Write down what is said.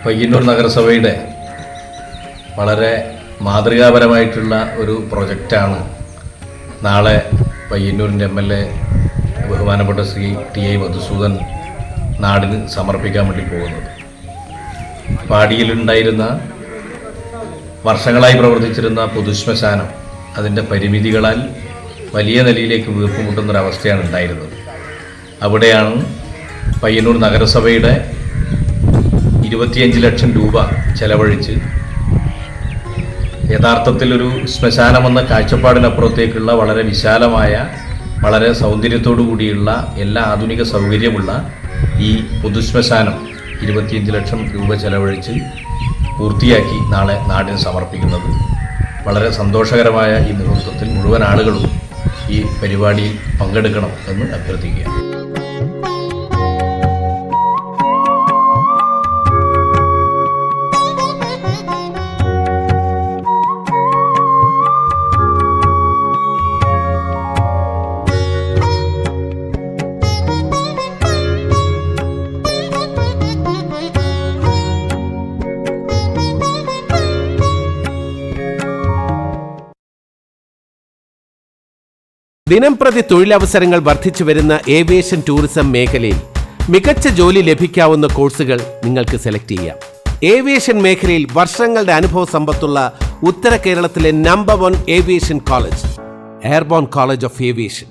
പയ്യന്നൂർ നഗരസഭയുടെ വളരെ മാതൃകാപരമായിട്ടുള്ള ഒരു പ്രൊജക്റ്റാണ് നാളെ പയ്യന്നൂരിൻ്റെ MLA ബഹുമാനപ്പെട്ട ശ്രീ ടി.ഐ. മധുസൂദൻ നാടിന് സമർപ്പിക്കാൻ വേണ്ടി പോകുന്നത്. പാടിയിലുണ്ടായിരുന്ന വർഷങ്ങളായി പ്രവർത്തിച്ചിരുന്ന പൊതുശ്മശാനം അതിൻ്റെ പരിമിതികളാൽ വലിയ നിലയിലേക്ക് വീർപ്പുമുട്ടുന്നൊരവസ്ഥയാണ് ഉണ്ടായിരുന്നത്. അവിടെയാണ് പയ്യന്നൂർ നഗരസഭയുടെ 25 ലക്ഷം രൂപ ചെലവഴിച്ച് യഥാർത്ഥത്തിൽ ഒരു ശ്മശാനമെന്ന കാഴ്ചപ്പാടിനപ്പുറത്തേക്കുള്ള വളരെ വിശാലമായ, വളരെ സൗന്ദര്യത്തോടു കൂടിയുള്ള എല്ലാ ആധുനിക സൗകര്യമുള്ള ഈ പൊതുശ്മശാനം 25 ലക്ഷം രൂപ ചെലവഴിച്ച് പൂർത്തിയാക്കി നാളെ നാടിന് സമർപ്പിക്കുന്നത്. വളരെ സന്തോഷകരമായ ഈ മുഹൂർത്തത്തിൽ മുഴുവൻ ആളുകളും ഈ പരിപാടിയിൽ പങ്കെടുക്കണം എന്ന് അഭ്യർത്ഥിക്കുകയാണ്. ദിനംപ്രതി തൊഴിലവസരങ്ങൾ വർദ്ധിച്ചു വരുന്ന ഏവിയേഷൻ ടൂറിസം മേഖലയിൽ മികച്ച ജോലി ലഭിക്കാവുന്ന കോഴ്സുകൾ നിങ്ങൾക്ക് സെലക്ട് ചെയ്യാം. ഏവിയേഷൻ മേഖലയിൽ വർഷങ്ങളുടെ അനുഭവ സമ്പത്തുള്ള ഉത്തര കേരളത്തിലെ number 1 aviation college, airborne college of aviation.